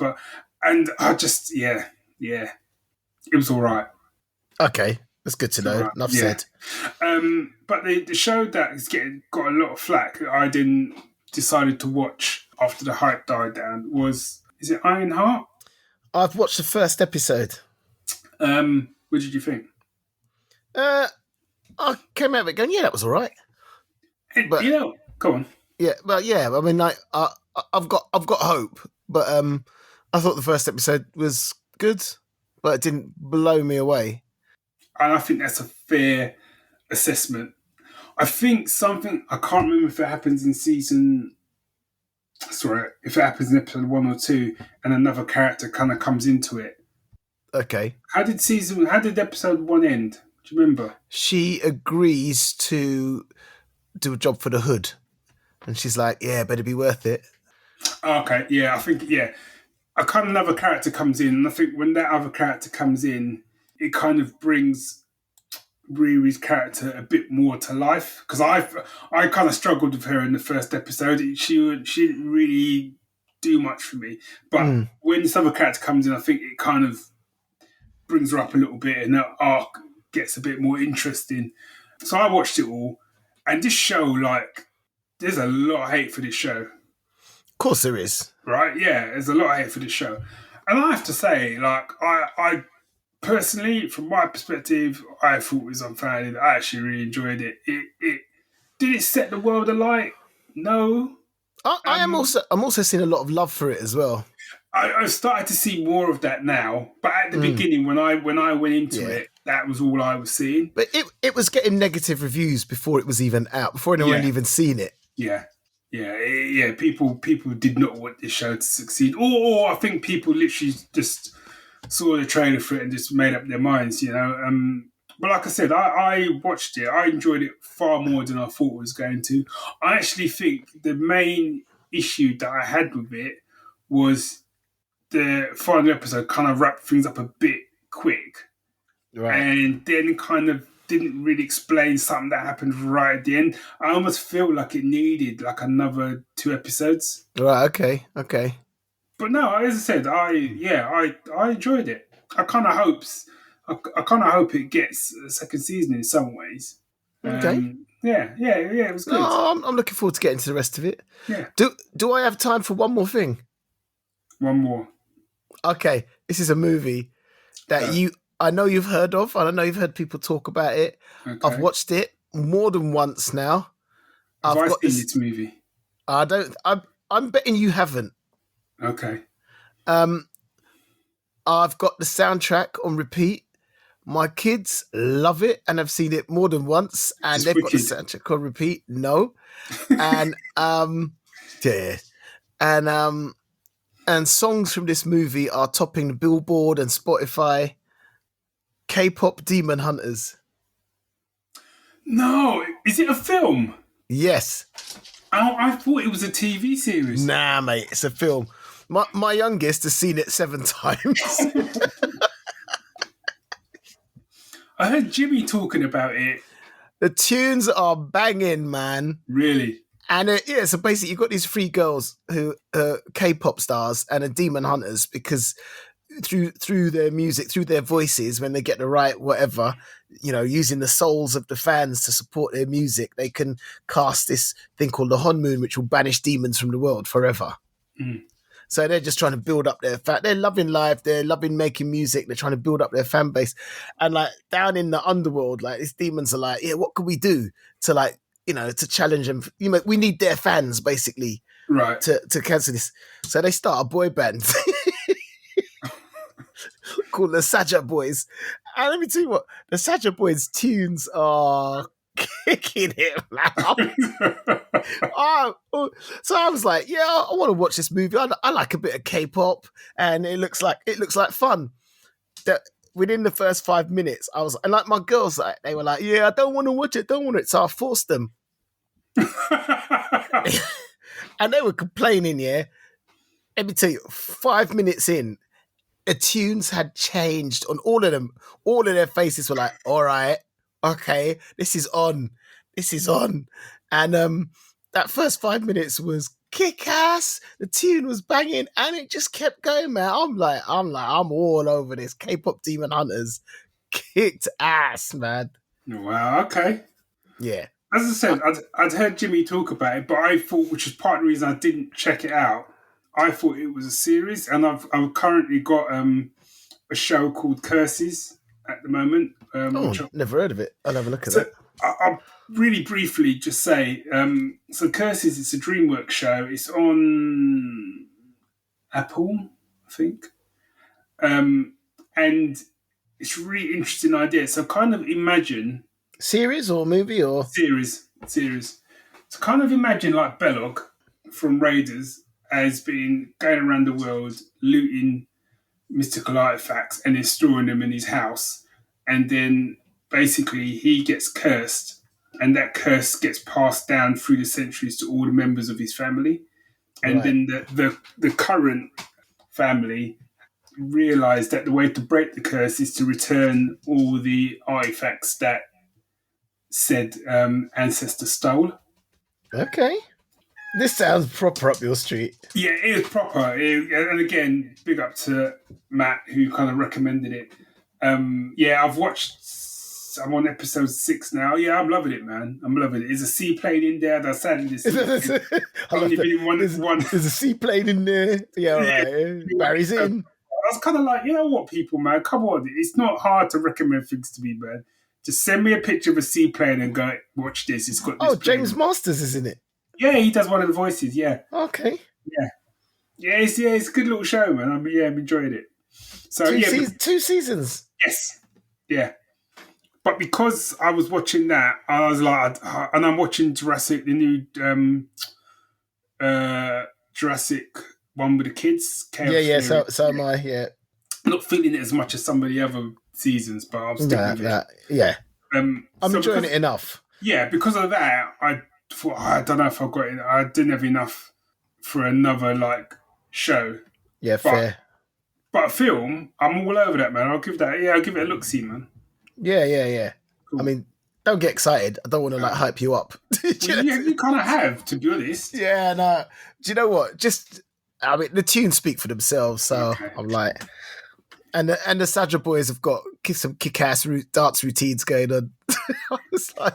And I just, yeah, it was all right. Okay. That's good to know. Right. Enough said. But the show that is got a lot of flack that I decided to watch after the hype died down is it Ironheart? I've watched the first episode. What did you think? I came out of it going, yeah, that was all right. But go on. Yeah, but yeah, I mean, like, I've got hope, but I thought the first episode was good, but it didn't blow me away. And I think that's a fair assessment. I think something, I can't remember if it happens in if it happens in episode 1 or 2 and another character kind of comes into it. Okay. How did episode 1 end? Do you remember? She agrees to do a job for the hood. And she's like, yeah, better be worth it. Okay, yeah, I think, yeah. A kind of another character comes in, and I think when that other character comes in, it kind of brings Riri's character a bit more to life. Because I kind of struggled with her in the first episode. She didn't really do much for me. But when this other character comes in, I think it kind of brings her up a little bit and her arc gets a bit more interesting. So I watched it all. And this show, like, there's a lot of hate for this show. Of course there is. Right? Yeah, there's a lot of hate for this show. And I have to say, like, I personally, from my perspective, I thought it was unfounded. I actually really enjoyed it. Did it set the world alight? No. I'm also seeing a lot of love for it as well. I started to see more of that now, but at the beginning, when I went into it, that was all I was seeing. But it was getting negative reviews before it was even out, before anyone had even seen it. Yeah. People did not want this show to succeed, or I think people literally just saw the trailer for it and just made up their minds, you know. But like I said, I watched it. I enjoyed it far more than I thought it was going to. I actually think the main issue that I had with it was the final episode kind of wrapped things up a bit quick. Right. And then kind of didn't really explain something that happened right at the end. I almost feel like it needed like another 2 episodes. Right, okay. But no, as I said, I enjoyed it. I kind of hope it gets a second season in some ways. Okay. It was good. No, I'm looking forward to getting to the rest of it. Yeah. Do I have time for one more thing? One more. Okay, this is a movie that I know you've heard of, and I know you've heard people talk about it. Okay. I've watched it more than once now. Have I seen this movie? I'm betting you haven't. Okay. I've got the soundtrack on repeat. My kids love it, and I've seen it more than once, and they've got the soundtrack on repeat. No, and and songs from this movie are topping the Billboard and Spotify. K-pop Demon Hunters. No, is it a film? Yes. I thought it was a TV series. Nah, mate, it's a film. My youngest has seen it 7 times. I heard Jimmy talking about it. The tunes are banging, man. Really? And so basically you've got these 3 girls who are K-pop stars and are demon hunters because through their music, through their voices, when they get the right whatever, you know, using the souls of the fans to support their music, they can cast this thing called the Honmoon, which will banish demons from the world forever. So they're just trying to build up their they're loving life, they're loving making music, they're trying to build up their fan base. And like down in the underworld, like these demons are like, yeah, what can we do to like, you know, to challenge them? You know, we need their fans basically, right, to cancel this. So they start a boy band called the Saja Boys. And let me tell you what, the Saja Boys tunes are kicking it, man. So I was like, yeah, I want to watch this movie. I like a bit of K-pop, and it looks like fun. That within the first 5 minutes, and like my girls, like, they were like, yeah, I don't want to watch it. So I forced them. And they were complaining, yeah. Let me tell you, 5 minutes in, the tunes had changed on all of them. All of their faces were like, all right, okay, this is on. And that first 5 minutes was kick ass. The tune was banging and it just kept going, man. I'm all over this. K-pop Demon Hunters kicked ass, man. Wow, okay. Yeah. As I said, I'd heard Jimmy talk about it, but I thought, which is part of the reason I didn't check it out, I thought it was a series, and I've currently got a show called Curses at the moment. Never heard of it. I'll have a look at that. I'll really briefly just say, so Curses, it's a DreamWorks show. It's on Apple, I think. And it's a really interesting idea. So kind of imagine... Series or movie or? Series. So kind of imagine like Belloc from Raiders as being going around the world looting mystical artifacts and then storing them in his house. And then basically he gets cursed, and that curse gets passed down through the centuries to all the members of his family. And then the current family realised that the way to break the curse is to return all the artifacts that said ancestor stole. Okay. This sounds proper up your street. Yeah, it is proper. And again, big up to Matt, who kind of recommended it. I've watched... I'm on episode 6 now. Yeah, I'm loving it, man. I'm loving it. There's a seaplane in there. That's sadly this. There's a seaplane in there. Yeah, all right. Barry's in. I was kind of like, you know what, people, man? Come on. It's not hard to recommend things to me, man. Just send me a picture of a seaplane and go, watch this. It's got this James Masters is in it. Yeah, he does one of the voices, yeah. Okay. Yeah. it's a good little show, man. I've enjoyed it. So Two seasons. Yes, yeah. But because I was watching that, I was like, and I'm watching Jurassic, the new Jurassic one with the kids. Yeah. So am I. Yeah. Not feeling it as much as some of the other seasons, but I'm sticking with it. Yeah. I'm enjoying it enough. Yeah, because of that, I thought I don't know if I got it. I didn't have enough for another show. Yeah, fair. But a film, I'm all over that, man. I'll give it a look, see, man. Yeah. Cool. I mean, don't get excited. I don't want to hype you up. You kind of have, to be honest. Yeah, no. Do you know what? The tunes speak for themselves, so okay. I'm like, and the Sadra boys have got some kick-ass dance routines going on. I was like,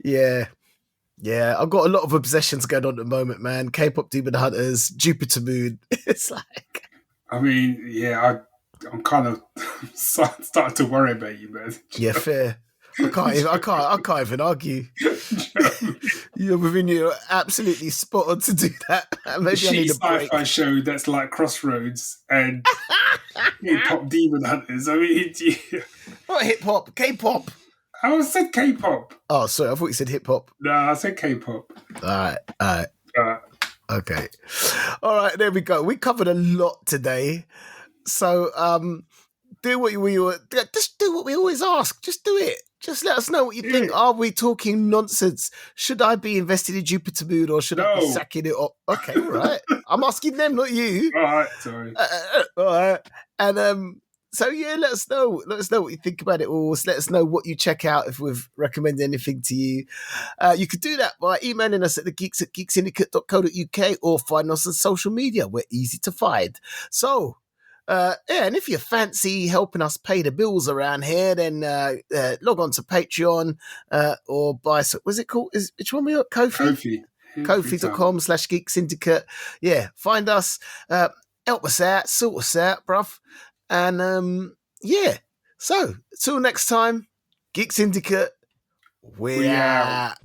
yeah. I've got a lot of obsessions going on at the moment, man. K-pop Demon Hunters, Jupiter Moon. It's like, I mean, yeah, I'm kind of starting to worry about you, man. Yeah, fair. I can't even argue. You're within your absolutely spot on to do that. Maybe I need a break. Sci-fi show that's like Crossroads and hip-hop Demon Hunters. I mean, What hip-hop? K-pop? I said K-pop. Oh, sorry. I thought you said hip-hop. No, I said K-pop. All right. Okay. All right, there we go. We covered a lot today. So, just do what we always ask. Just do it. Just let us know what you think. Are we talking nonsense? Should I be invested in Jupiter Moon or should I be sacking it up? Okay, right. I'm asking them, not you. All right, sorry. All right. And so yeah, let us know. Let us know what you think about it all. Let us know what you check out if we've recommended anything to you. You could do that by emailing us at thegeeks@geeksyndicate.co.uk or find us on social media. We're easy to find. So and if you fancy helping us pay the bills around here, then log on to Patreon or buy. What's it called? Which one we got? Kofi. Kofi.com/Geek Syndicate. Yeah, find us, help us out, sort us out, bruv. And yeah. So till next time, Geek Syndicate. We out.